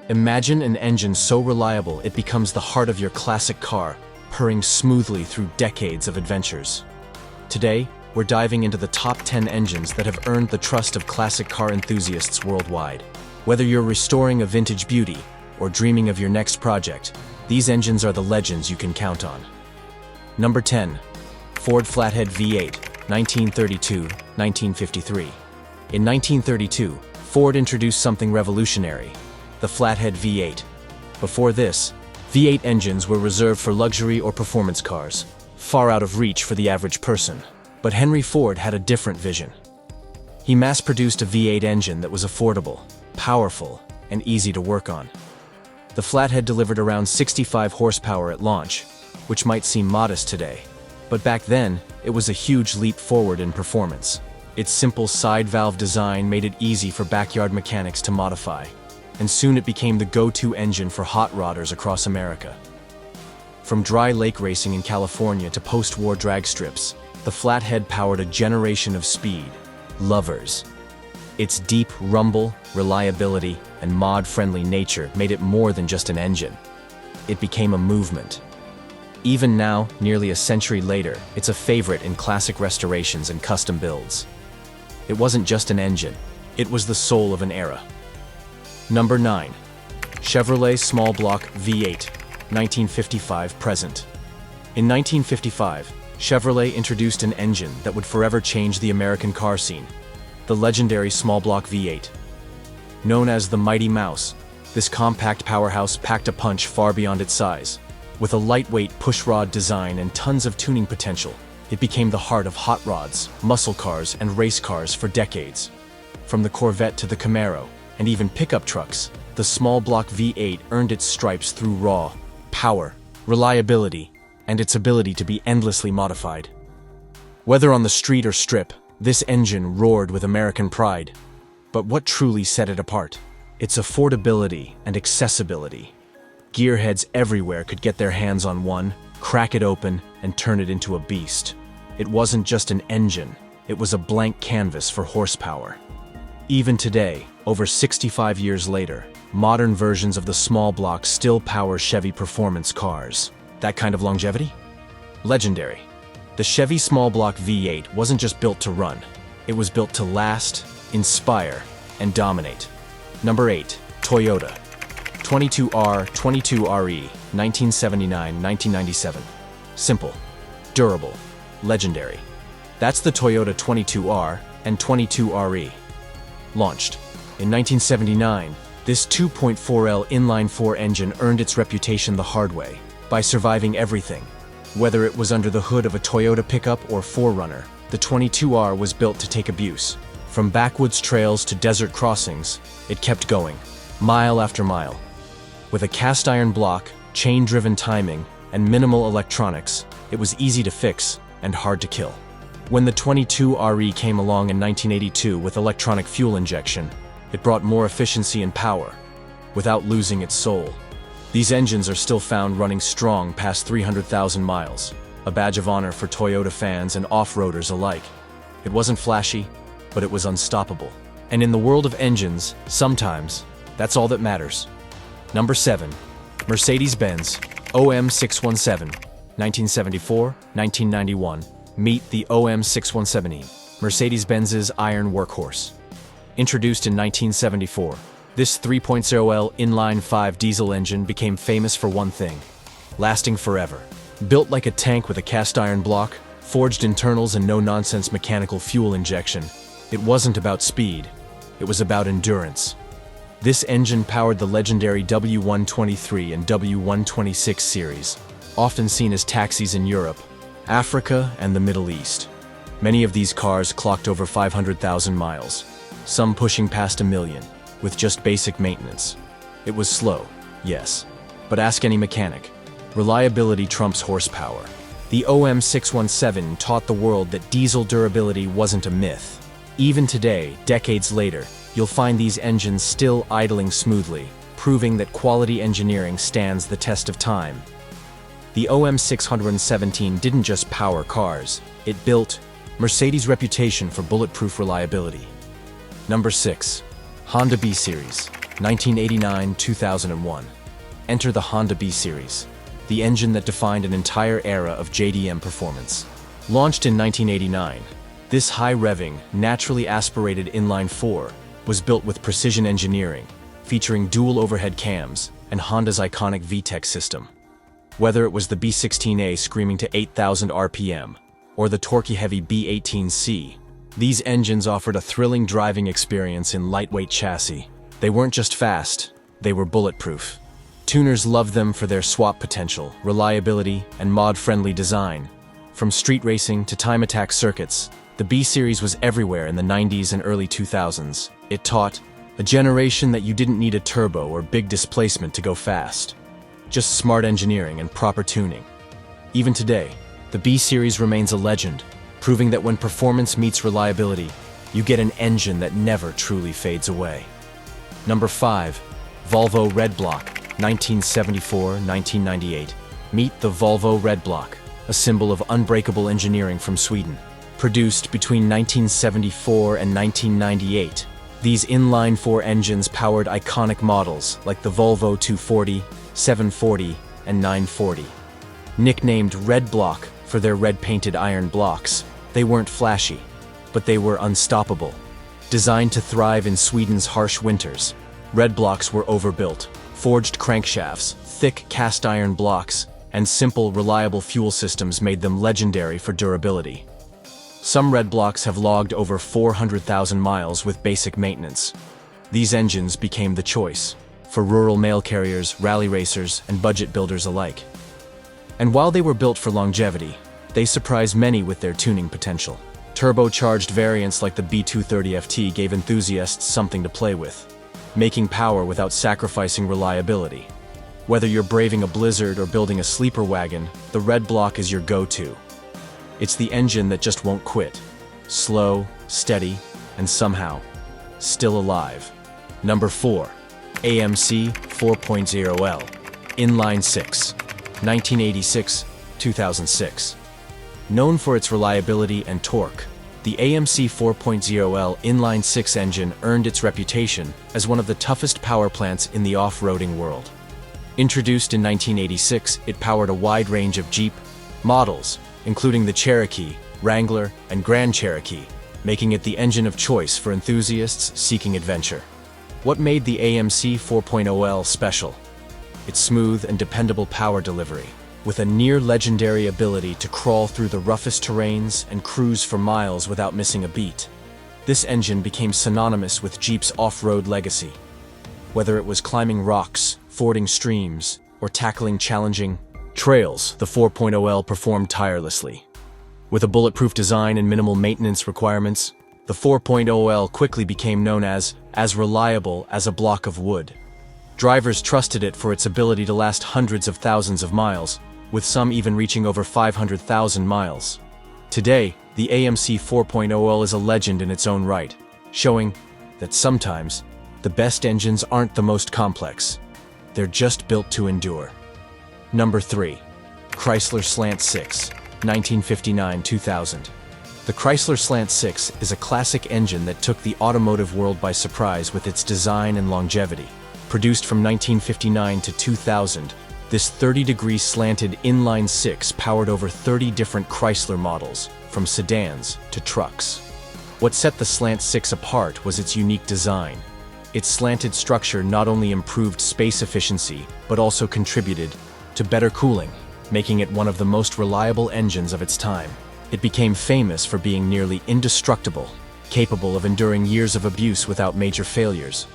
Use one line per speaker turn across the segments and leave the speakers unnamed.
Imagine an engine so reliable it becomes the heart of your classic car, purring smoothly through decades of adventures. Today, we're diving into the top 10 engines that have earned the trust of classic car enthusiasts worldwide. Whether you're restoring a vintage beauty or dreaming of your next project, these engines are the legends you can count on. Number 10. Ford Flathead V8, 1932-1953. In 1932, Ford introduced something revolutionary: the Flathead V8. Before this, V8 engines were reserved for luxury or performance cars, far out of reach for the average person. But Henry Ford had a different vision. He mass-produced a V8 engine that was affordable, powerful, and easy to work on. The Flathead delivered around 65 horsepower at launch, which might seem modest today, but back then, it was a huge leap forward in performance. Its simple side valve design made it easy for backyard mechanics to modify, and soon it became the go-to engine for hot rodders across America. From dry lake racing in California to post-war drag strips, the Flathead powered a generation of speed lovers. Its deep rumble, reliability, and mod-friendly nature made it more than just an engine. It became a movement. Even now, nearly a century later, it's a favorite in classic restorations and custom builds. It wasn't just an engine, it was the soul of an era. Number 9. Chevrolet Small Block V8, 1955-present. In 1955, Chevrolet introduced an engine that would forever change the American car scene: the legendary Small Block V8. Known as the Mighty Mouse, this compact powerhouse packed a punch far beyond its size. With a lightweight pushrod design and tons of tuning potential, it became the heart of hot rods, muscle cars, and race cars for decades. From the Corvette to the Camaro, and even pickup trucks, the Small Block V8 earned its stripes through raw power, reliability, and its ability to be endlessly modified. Whether on the street or strip, this engine roared with American pride. But what truly set it apart? Its affordability and accessibility. Gearheads everywhere could get their hands on one, crack it open, and turn it into a beast. It wasn't just an engine, it was a blank canvas for horsepower. Even today, over 65 years later, modern versions of the Small Block still power Chevy performance cars. That kind of longevity? Legendary. The Chevy Small Block V8 wasn't just built to run, it was built to last, inspire, and dominate. Number 8. Toyota 22R, 22RE, 1979-1997. Simple, durable, legendary. That's the Toyota 22R and 22RE. Launched in 1979, this 2.4L inline-4 engine earned its reputation the hard way, by surviving everything. Whether it was under the hood of a Toyota pickup or 4Runner, the 22R was built to take abuse. From backwoods trails to desert crossings, it kept going, mile after mile. With a cast-iron block, chain-driven timing, and minimal electronics, it was easy to fix and hard to kill. When the 22RE came along in 1982 with electronic fuel injection, it brought more efficiency and power, without losing its soul. These engines are still found running strong past 300,000 miles, a badge of honor for Toyota fans and off-roaders alike. It wasn't flashy, but it was unstoppable. And in the world of engines, sometimes, that's all that matters. Number 7. Mercedes-Benz OM617, 1974-1991. Meet the OM617, Mercedes-Benz's iron workhorse. Introduced in 1974, this 3.0L inline-5 diesel engine became famous for one thing: lasting forever. Built like a tank with a cast-iron block, forged internals, and no-nonsense mechanical fuel injection, it wasn't about speed, it was about endurance. This engine powered the legendary W123 and W126 series, often seen as taxis in Europe, Africa, and the Middle East. Many of these cars clocked over 500,000 miles, some pushing past 1 million, with just basic maintenance. It was slow, yes, but ask any mechanic. Reliability trumps horsepower. The OM617 taught the world that diesel durability wasn't a myth. Even today, decades later, you'll find these engines still idling smoothly, proving that quality engineering stands the test of time. The OM617 didn't just power cars, it built Mercedes' reputation for bulletproof reliability. Number 6. Honda B Series, 1989-2001. Enter the Honda B Series, the engine that defined an entire era of JDM performance. Launched in 1989, this high-revving, naturally aspirated inline-4 was built with precision engineering, featuring dual overhead cams and Honda's iconic VTEC system. Whether it was the B16A screaming to 8,000 RPM or the torque-heavy B18C, these engines offered a thrilling driving experience in lightweight chassis. They weren't just fast, they were bulletproof. Tuners loved them for their swap potential, reliability, and mod-friendly design. From street racing to time attack circuits, the B Series was everywhere in the 90s and early 2000s. It taught a generation that you didn't need a turbo or big displacement to go fast. Just smart engineering and proper tuning. Even today, the B Series remains a legend, proving that when performance meets reliability, you get an engine that never truly fades away. Number 5. Volvo Redblock, 1974-1998. Meet the Volvo Redblock, a symbol of unbreakable engineering from Sweden. Produced between 1974 and 1998, these inline-4 engines powered iconic models like the Volvo 240, 740, and 940. Nicknamed Redblock for their red-painted iron blocks, they weren't flashy, but they were unstoppable. Designed to thrive in Sweden's harsh winters, Redblocks were overbuilt. Forged crankshafts, thick cast-iron blocks, and simple, reliable fuel systems made them legendary for durability. Some Redblocks have logged over 400,000 miles with basic maintenance. These engines became the choice for rural mail carriers, rally racers, and budget builders alike. And while they were built for longevity, they surprised many with their tuning potential. Turbocharged variants like the B230FT gave enthusiasts something to play with, making power without sacrificing reliability. Whether you're braving a blizzard or building a sleeper wagon, the Redblock is your go-to. It's the engine that just won't quit. Slow, steady, and somehow, still alive. Number 4. AMC 4.0L, Inline 6, 1986-2006. Known for its reliability and torque, the AMC 4.0L Inline 6 engine earned its reputation as one of the toughest power plants in the off-roading world. Introduced in 1986, it powered a wide range of Jeep models, including the Cherokee, Wrangler, and Grand Cherokee, making it the engine of choice for enthusiasts seeking adventure. What made the AMC 4.0L special? Its smooth and dependable power delivery, with a near-legendary ability to crawl through the roughest terrains and cruise for miles without missing a beat. This engine became synonymous with Jeep's off-road legacy. Whether it was climbing rocks, fording streams, or tackling challenging trails, the 4.0L performed tirelessly. With a bulletproof design and minimal maintenance requirements, the 4.0L quickly became known as reliable as a block of wood. Drivers trusted it for its ability to last hundreds of thousands of miles, with some even reaching over 500,000 miles. Today, the AMC 4.0L is a legend in its own right, showing that sometimes the best engines aren't the most complex. They're just built to endure. Number 3. Chrysler Slant 6, 1959-2000. The Chrysler Slant 6 is a classic engine that took the automotive world by surprise with its design and longevity. Produced from 1959 to 2000, this 30-degree slanted inline 6 powered over 30 different Chrysler models, from sedans to trucks. What set the Slant 6 apart was its unique design. Its slanted structure not only improved space efficiency, but also contributed to better cooling, making it one of the most reliable engines of its time. It became famous for being nearly indestructible, capable of enduring years of abuse without major failures.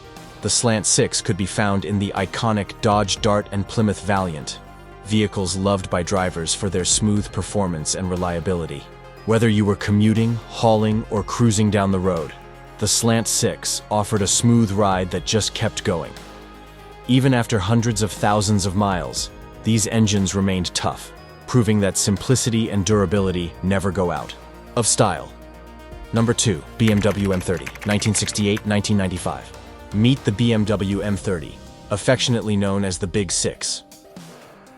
The Slant 6 could be found in the iconic Dodge Dart and Plymouth Valiant, vehicles loved by drivers for their smooth performance and reliability. Whether you were commuting, hauling, or cruising down the road, the Slant 6 offered a smooth ride that just kept going. Even after hundreds of thousands of miles, these engines remained tough, proving that simplicity and durability never go out of style. Number 2. BMW M30, 1968-1995. Meet the BMW M30, affectionately known as the Big Six.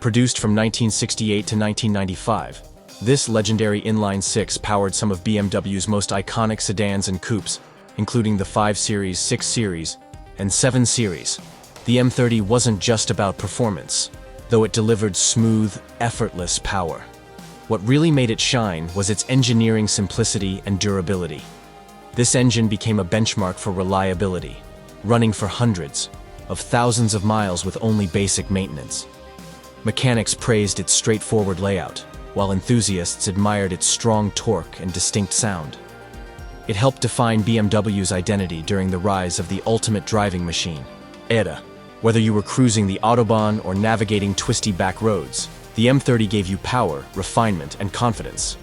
Produced from 1968 to 1995, this legendary inline 6 powered some of BMW's most iconic sedans and coupes, including the 5 Series, 6 Series, and 7 series, the M30 wasn't just about performance, though it delivered smooth, effortless power. What really made it shine was its engineering simplicity and durability. This engine became a benchmark for reliability, running for hundreds of thousands of miles with only basic maintenance. Mechanics praised its straightforward layout, while enthusiasts admired its strong torque and distinct sound. It helped define BMW's identity during the rise of the ultimate driving machine, era. Whether you were cruising the Autobahn or navigating twisty back roads, the M30 gave you power, refinement, and confidence.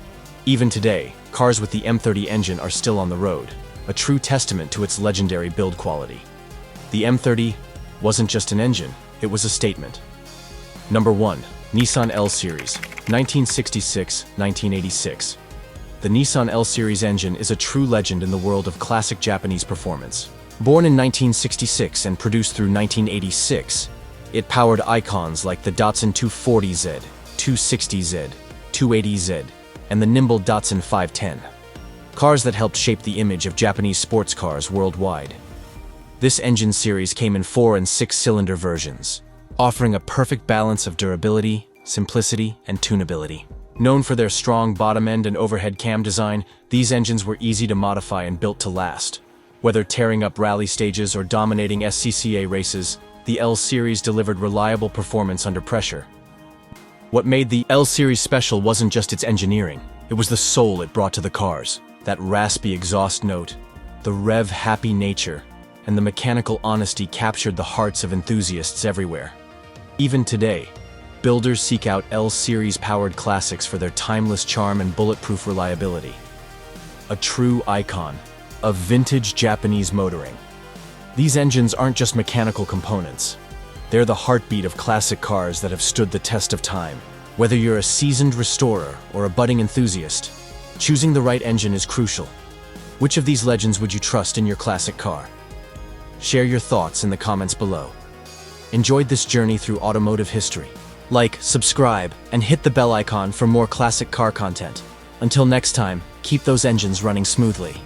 Even today, cars with the M30 engine are still on the road, a true testament to its legendary build quality. The M30 wasn't just an engine, it was a statement. Number 1. Nissan L Series, 1966-1986. The Nissan L Series engine is a true legend in the world of classic Japanese performance. Born in 1966 and produced through 1986, it powered icons like the Datsun 240Z, 260Z, 280Z, and the nimble Datsun 510. Cars that helped shape the image of Japanese sports cars worldwide. This engine series came in 4 and 6-cylinder versions, offering a perfect balance of durability, simplicity, and tunability. Known for their strong bottom end and overhead cam design, these engines were easy to modify and built to last. Whether tearing up rally stages or dominating SCCA races, the L Series delivered reliable performance under pressure. What made the L Series special wasn't just its engineering, it was the soul it brought to the cars. That raspy exhaust note, the rev-happy nature, and the mechanical honesty captured the hearts of enthusiasts everywhere. Even today, builders seek out L Series-powered classics for their timeless charm and bulletproof reliability. A true icon of vintage Japanese motoring. These engines aren't just mechanical components. They're the heartbeat of classic cars that have stood the test of time. Whether you're a seasoned restorer or a budding enthusiast, choosing the right engine is crucial. Which of these legends would you trust in your classic car? Share your thoughts in the comments below. Enjoyed this journey through automotive history? Like, subscribe, and hit the bell icon for more classic car content. Until next time, keep those engines running smoothly.